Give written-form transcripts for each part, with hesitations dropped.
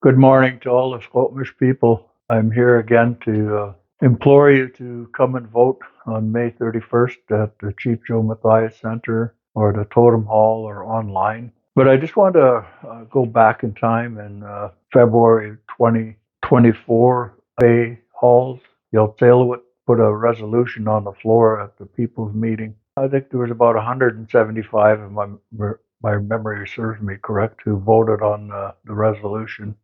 Good morning to all the Squamish people. I'm here again to implore you to come and vote on May 31st at the Chief Joe Mathias Center or the Totem Hall or online. But I just want to go back in time in February 2024, Bay Halls, Yeltsalewit put a resolution on the floor at the people's meeting. I think there was about 175, if my memory serves me correct, who voted on the resolution.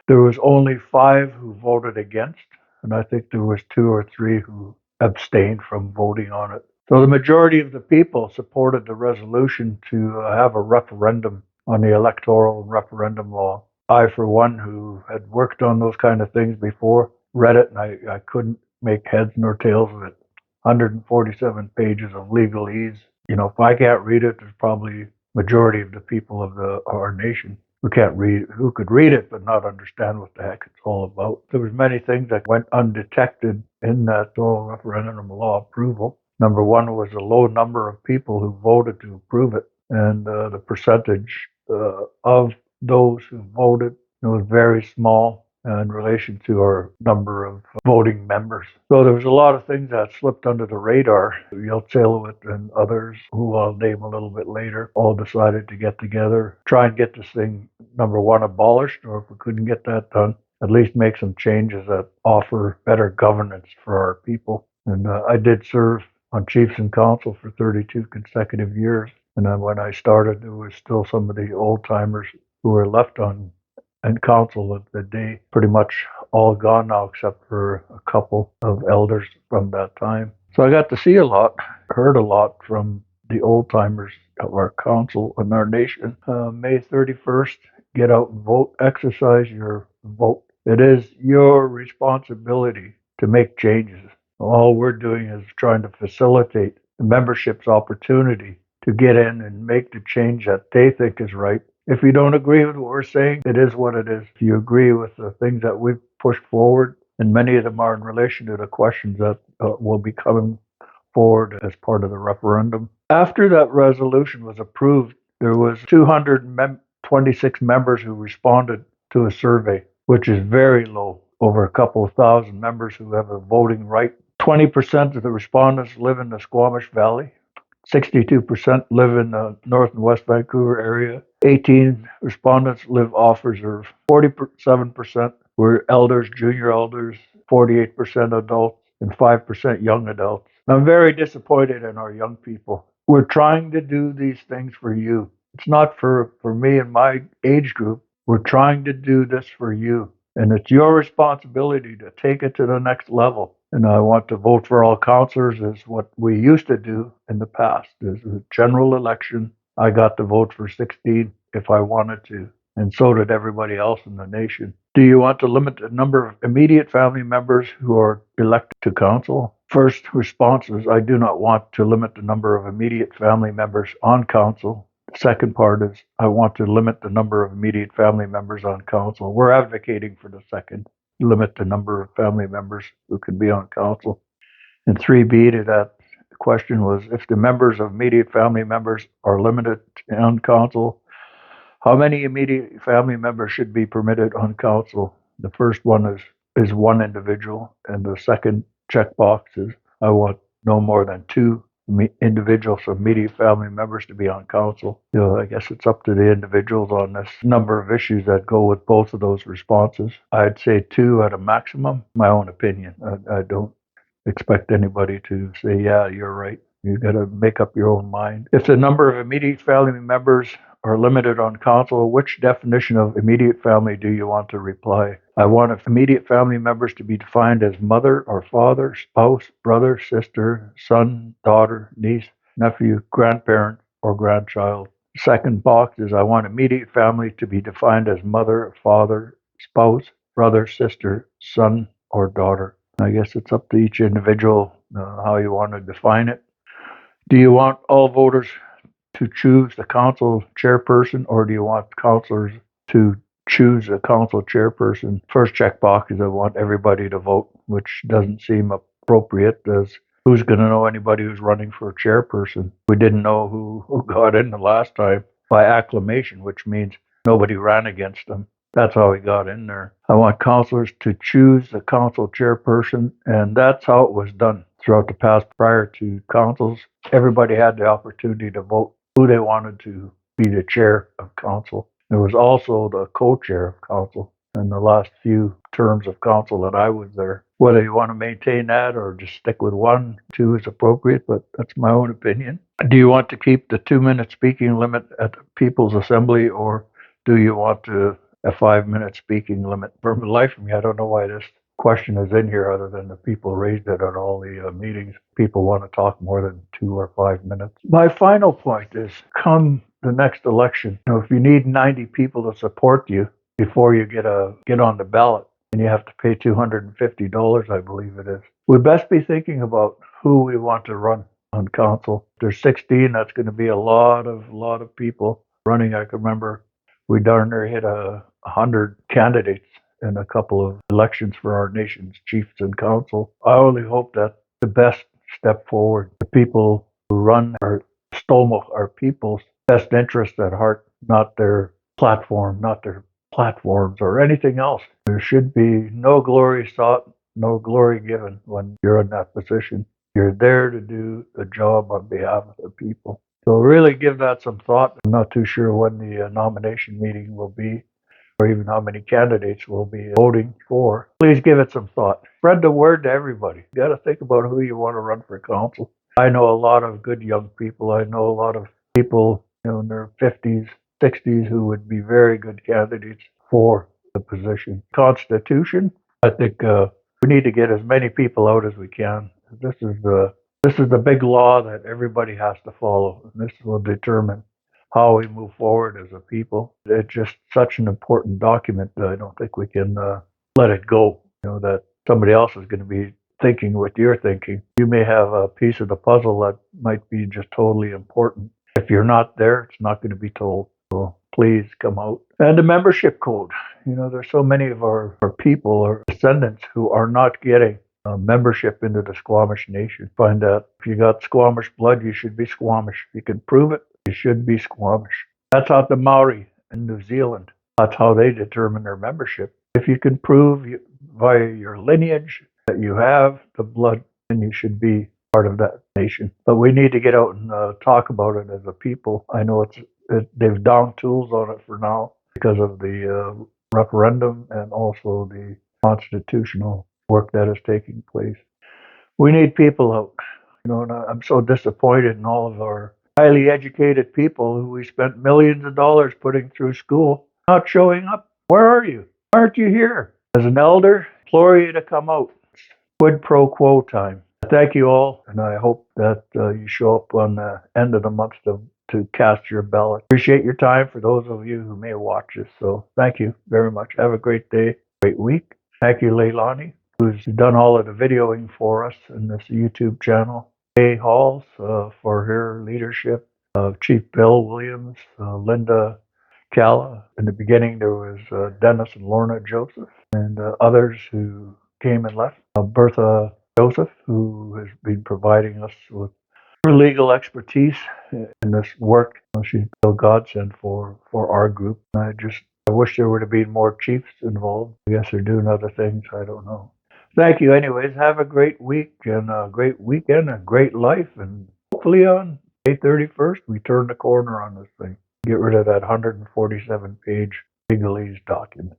There was only 5 who voted against, and I think there was 2 or 3 who abstained from voting on it. So the majority of the people supported the resolution to have a referendum on the electoral and referendum law. I, for one, who had worked on those kind of things before, read it and I couldn't make heads nor tails of it. 147 pages of legalese. If I can't read it, there's probably majority of the people of our nation who could read it but not understand what the heck it's all about. There was many things that went undetected in that oral referendum law approval. Number one was a low number of people who voted to approve it, and the percentage of those who voted was very small in relation to our number of voting members. So there was a lot of things that slipped under the radar. Yeltsalewit and others, who I'll name a little bit later, all decided to get together, try and get this thing, number one, abolished, or if we couldn't get that done, at least make some changes that offer better governance for our people. And I did serve on Chiefs and Council for 32 consecutive years. And then when I started, there was still some of the old timers who were left on and council of the day, pretty much all gone now except for a couple of elders from that time. So I got to see a lot, heard a lot from the old timers of our council and our nation. May 31st, get out and vote, exercise your vote. It is your responsibility to make changes. All we're doing is trying to facilitate the membership's opportunity to get in and make the change that they think is right. If you don't agree with what we're saying, it is what it is. If you agree with the things that we've pushed forward, and many of them are in relation to the questions that will be coming forward as part of the referendum. After that resolution was approved, there was 226 members who responded to a survey, which is very low. Over a couple of thousand members who have a voting right. 20% of the respondents live in the Squamish Valley. 62% live in the North and West Vancouver area. 18 respondents live off reserve. 47% were elders, junior elders, 48% adults, and 5% young adults. I'm very disappointed in our young people. We're trying to do these things for you. It's not for me and my age group. We're trying to do this for you. And it's your responsibility to take it to the next level. And I want to vote for all councillors is what we used to do in the past. There's a general election. I got to vote for 16 if I wanted to, and so did everybody else in the nation. Do you want to limit the number of immediate family members who are elected to council? First response is, I do not want to limit the number of immediate family members on council. The second part is, I want to limit the number of immediate family members on council. We're advocating for the second. Limit the number of family members who can be on council. And 3B to that question was, if the members of immediate family members are limited on council, how many immediate family members should be permitted on council? The first one is one individual, and the second checkbox is, I want no more than 2 individuals of immediate family members to be on council. I guess it's up to the individuals on this number of issues that go with both of those responses. I'd say 2 at a maximum, my own opinion. I don't expect anybody to say, yeah, you're right. You got to make up your own mind. If the number of immediate family members are limited on council, which definition of immediate family do you want to reply? I want immediate family members to be defined as mother or father, spouse, brother, sister, son, daughter, niece, nephew, grandparent, or grandchild. Second box is, I want immediate family to be defined as mother, father, spouse, brother, sister, son, or daughter. I guess it's up to each individual how you want to define it. Do you want all voters to choose the council chairperson, or do you want councillors to choose a council chairperson? First checkbox is, I want everybody to vote, which doesn't seem appropriate, as who's going to know anybody who's running for a chairperson? We didn't know who got in the last time by acclamation, which means nobody ran against them. That's how we got in there. I want councillors to choose the council chairperson, and that's how it was done throughout the past. Prior to councils, everybody had the opportunity to vote who they wanted to be the chair of council. There was also the co-chair of council in the last few terms of council that I was there. Whether you want to maintain that or just stick with one, two is appropriate, but that's my own opinion. Do you want to keep the 2-minute speaking limit at the People's Assembly, or do you want to a 5-minute speaking limit? For the life of me, I don't know why this question is in here other than the people raised it at all the meetings. People want to talk more than 2 or 5 minutes. My final point is, come the next election, if you need 90 people to support you before you get on the ballot, and you have to pay $250, I believe it is, we best be thinking about who we want to run on council. There's 16. That's going to be a lot of people running. I can remember we darn near hit 100 candidates in a couple of elections for our nation's chiefs and council. I only hope that the best step forward. The people who run our Stomach are people's best interest at heart, not their platform, not their platforms or anything else. There should be no glory sought, no glory given when you're in that position. You're there to do the job on behalf of the people. So really give that some thought. I'm not too sure when the nomination meeting will be, or even how many candidates will be voting for. Please give it some thought. Spread the word to everybody. You got to think about who you want to run for council. I know a lot of good young people. I know a lot of people, in their 50s, 60s, who would be very good candidates for the position. Constitution, I think we need to get as many people out as we can. This is the big law that everybody has to follow, and this will determine how we move forward as a people. It's just such an important document that I don't think we can let it go. That somebody else is going to be thinking what you're thinking. You may have a piece of the puzzle that might be just totally important. If you're not there, it's not going to be told. So please come out. And the membership code. There's so many of our people or descendants who are not getting membership into the Squamish Nation. Find out if you got Squamish blood, you should be Squamish. If you can prove it, you should be Squamish. That's how the Maori in New Zealand, that's how they determine their membership. If you can prove via your lineage that you have the blood, then you should be part of that nation. But we need to get out and talk about it as a people. I know they've down tools on it for now because of the referendum and also the constitutional work that is taking place. We need people out. And I'm so disappointed in all of our highly educated people who we spent millions of dollars putting through school not showing up. Where are you? Why aren't you here? As an elder, I implore you to come out. It's quid pro quo time. Thank you all, and I hope that you show up on the end of the month to cast your ballot. Appreciate your time for those of you who may watch this. So thank you very much. Have a great day, great week. Thank you, Leilani, who's done all of the videoing for us in this YouTube channel. Kay Halls for her leadership, Chief Bill Williams, Linda Calla. In the beginning, there was Dennis and Lorna Joseph, and others who came and left. Bertha Joseph, who has been providing us with her legal expertise in this work. She's a godsend for our group. I wish there would have been more chiefs involved. I guess they're doing other things. I don't know. Thank you anyways. Have a great week and a great weekend, a great life. And hopefully on May 31st, we turn the corner on this thing. Get rid of that 147-page legalese document.